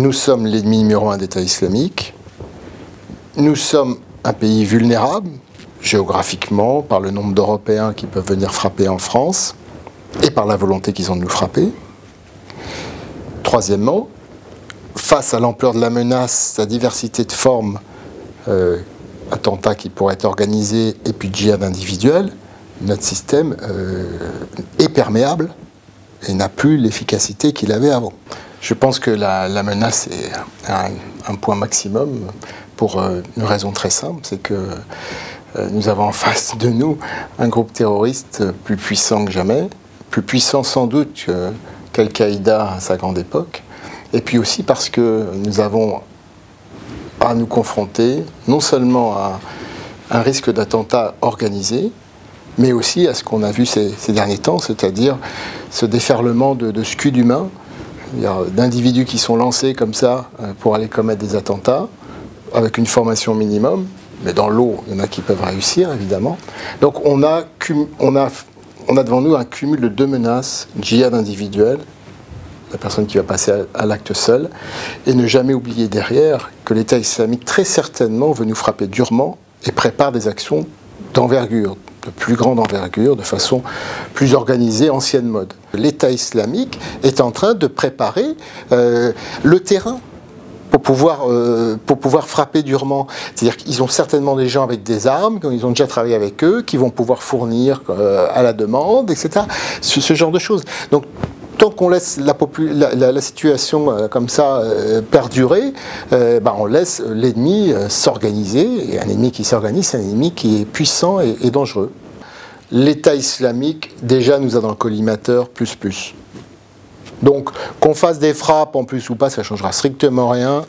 Nous sommes l'ennemi numéro un d'État islamique. Nous sommes un pays vulnérable, géographiquement, par le nombre d'Européens qui peuvent venir frapper en France et par la volonté qu'ils ont de nous frapper. Troisièmement, face à l'ampleur de la menace, sa diversité de formes, attentats qui pourraient être organisés et puis djihad individuel, notre système est perméable et n'a plus l'efficacité qu'il avait avant. Je pense que la menace est un point maximum pour une raison très simple, c'est que nous avons en face de nous un groupe terroriste plus puissant que jamais, plus puissant sans doute qu'Al-Qaïda à sa grande époque, et puis aussi parce que nous avons à nous confronter non seulement à un risque d'attentat organisé, mais aussi à ce qu'on a vu ces derniers temps, c'est-à-dire ce déferlement de scuds humains, d'individus qui sont lancés comme ça pour aller commettre des attentats, avec une formation minimum, mais dans l'eau, il y en a qui peuvent réussir, évidemment. Donc on a devant nous un cumul de deux menaces, djihad individuel, la personne qui va passer à l'acte seul, et ne jamais oublier derrière que l'État islamique, très certainement, veut nous frapper durement et prépare des actions d'envergure, de plus grande envergure, de façon plus organisée, ancienne mode. L'État islamique est en train de préparer le terrain pour pouvoir frapper durement. C'est-à-dire qu'ils ont certainement des gens avec des armes, ils ont déjà travaillé avec eux, qui vont pouvoir fournir à la demande, etc. Ce genre de choses. Donc, tant qu'on laisse la situation comme ça perdurer, on laisse l'ennemi s'organiser. Et un ennemi qui s'organise, c'est un ennemi qui est puissant et dangereux. L'État islamique, déjà, nous a dans le collimateur plus. Donc, qu'on fasse des frappes en plus ou pas, ça ne changera strictement rien.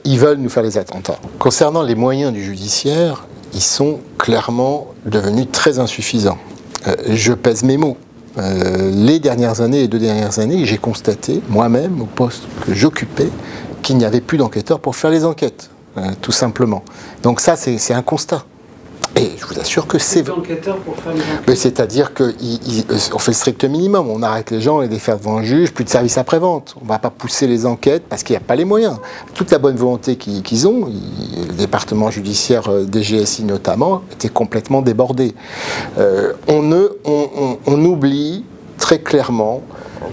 Ils veulent nous faire des attentats. Concernant les moyens du judiciaire, ils sont clairement devenus très insuffisants. Je pèse mes mots. Les dernières années, les 2 dernières années, j'ai constaté, moi-même, au poste que j'occupais, qu'il n'y avait plus d'enquêteurs pour faire les enquêtes, tout simplement. Donc ça, c'est un constat. Et je vous assure que c'est... enquêteurs pour faire les enquêtes. C'est-à-dire qu'on fait le strict minimum, on arrête les gens, on les fait devant un juge, plus de service après-vente. On ne va pas pousser les enquêtes parce qu'il n'y a pas les moyens. Toute la bonne volonté qu'ils ont, le département judiciaire DGSI notamment, était complètement débordé. On oublie très clairement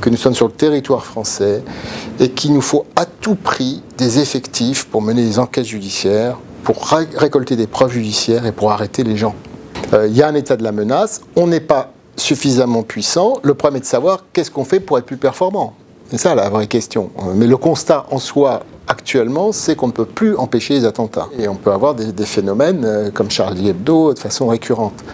que nous sommes sur le territoire français et qu'il nous faut à tout prix des effectifs pour mener les enquêtes judiciaires, pour récolter des preuves judiciaires et pour arrêter les gens. Il y a un état de la menace, on n'est pas suffisamment puissant, le problème est de savoir qu'est-ce qu'on fait pour être plus performant. C'est ça la vraie question. Mais le constat en soi, actuellement, c'est qu'on ne peut plus empêcher les attentats. Et on peut avoir des phénomènes comme Charlie Hebdo de façon récurrente.